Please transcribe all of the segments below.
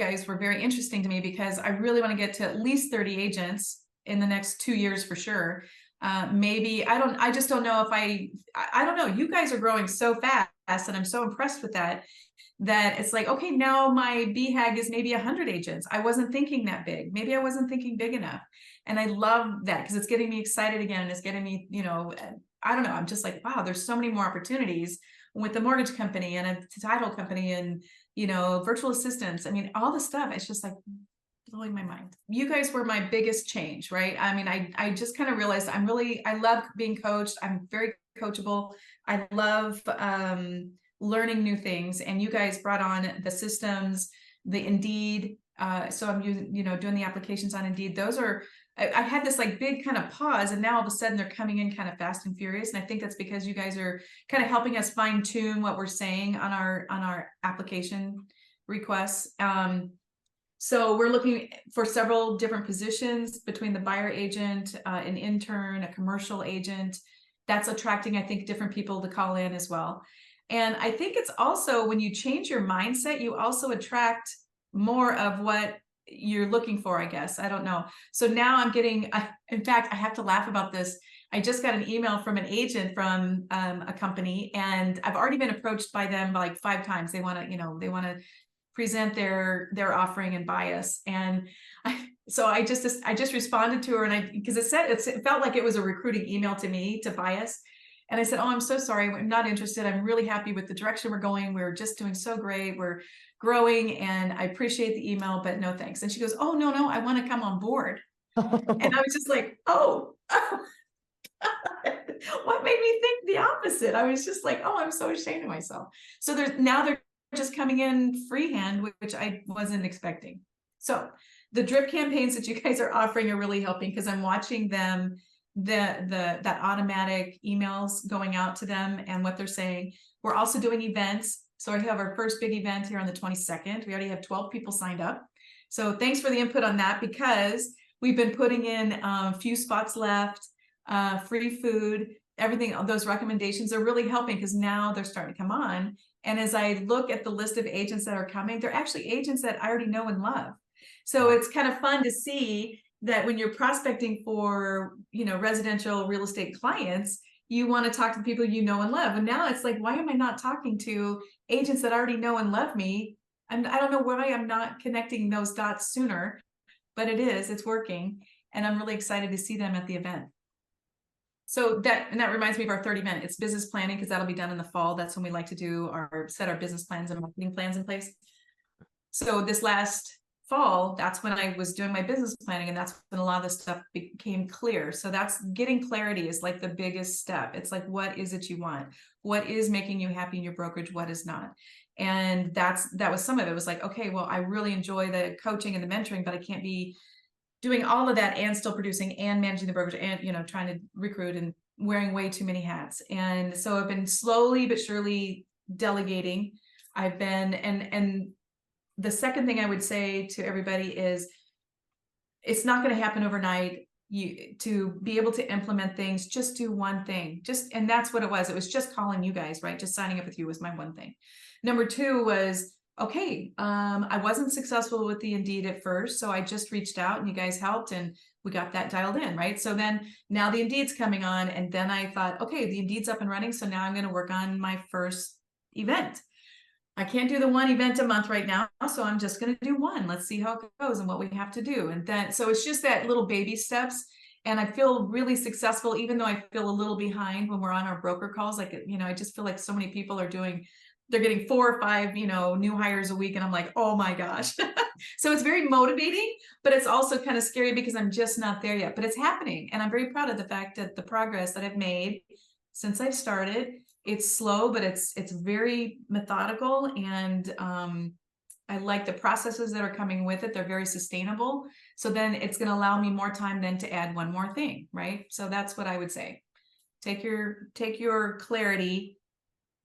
guys were very interesting to me because I really want to get to at least 30 agents in the next 2 years for sure. Maybe I just don't know if I don't know. You guys are growing so fast and I'm so impressed with that, that it's like, okay, now my BHAG is maybe 100 agents. I wasn't thinking that big. Maybe I wasn't thinking big enough. And I love that because it's getting me excited again. It's getting me, I don't know. I'm just like, wow, there's so many more opportunities with the mortgage company and a title company and, virtual assistants. I mean, all the stuff, it's just like blowing my mind. You guys were my biggest change, right? I mean, I just kind of realized I love being coached. I'm very coachable. I love learning new things. And you guys brought on the systems, the Indeed. So I'm using, doing the applications on Indeed. Those are, I had this like big kind of pause, and now all of a sudden they're coming in kind of fast and furious. And I think that's because you guys are kind of helping us fine tune what we're saying on our application requests. So we're looking for several different positions between the buyer agent, an intern, a commercial agent. That's attracting, I think, different people to call in as well. And I think it's also when you change your mindset, you also attract more of what you're looking for, I guess. I don't know. So now I'm getting, in fact, I have to laugh about this. I just got an email from an agent from a company, and I've already been approached by them like 5 times. They want to, present their offering and bias. And so I just responded to her, and because it felt like it was a recruiting email to me to bias. And I said, oh, I'm so sorry. I'm not interested. I'm really happy with the direction we're going. We're just doing so great. We're growing, and I appreciate the email, but no thanks. And she goes, oh, no, I want to come on board. And I was just like, oh, what made me think the opposite? I was just like, oh, I'm so ashamed of myself. So they're just coming in freehand, which I wasn't expecting. So the drip campaigns that you guys are offering are really helping, because I'm watching them, that automatic emails going out to them and what they're saying. We're also doing events. So I have our first big event here on the 22nd. We already have 12 people signed up. So thanks for the input on that, because we've been putting in a few spots left, free food, everything. Those recommendations are really helping, because now they're starting to come on. And as I look at the list of agents that are coming, they're actually agents that I already know and love. So it's kind of fun to see that when you're prospecting for, residential real estate clients, you want to talk to people you know and love. And now it's like, why am I not talking to agents that already know and love me? And I don't know why I'm not connecting those dots sooner, but it's working. And I'm really excited to see them at the event. So that reminds me of our third event. It's business planning, because that'll be done in the fall. That's when we like to set our business plans and marketing plans in place. So this last fall, that's when I was doing my business planning, and that's when a lot of this stuff became clear. So that's getting clarity is like the biggest step. It's like, what is it you want? What is making you happy in your brokerage? What is not? And that was some of it. It was like, okay, well, I really enjoy the coaching and the mentoring, but I can't be doing all of that and still producing and managing the brokerage and, trying to recruit and wearing way too many hats. And so I've been slowly but surely delegating. I've been, and the second thing I would say to everybody is, it's not going to happen overnight. To be able to implement things, just do one thing. And that's what it was. It was just calling you guys, right? Just signing up with you was my one thing. Number 2 was, okay, I wasn't successful with the Indeed at first, so I just reached out and you guys helped, and we got that dialed in, right? So then now the Indeed's coming on, and then I thought, okay, the Indeed's up and running, so now I'm going to work on my first event. I can't do the one event a month right now, so I'm just going to do one. Let's see how it goes and what we have to do. And then, so it's just that little baby steps. And I feel really successful, even though I feel a little behind when we're on our broker calls. Like, I just feel like so many people they're getting 4 or 5, new hires a week. And I'm like, oh my gosh. So it's very motivating, but it's also kind of scary because I'm just not there yet, but it's happening. And I'm very proud of the fact that the progress that I've made since I've started, it's slow, but it's very methodical. And I like the processes that are coming with it. They're very sustainable. So then it's going to allow me more time then to add one more thing, right? So that's what I would say. Take your clarity,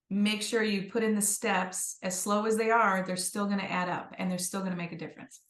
make sure you put in the steps. As slow as they are, they're still going to add up, and they're still going to make a difference.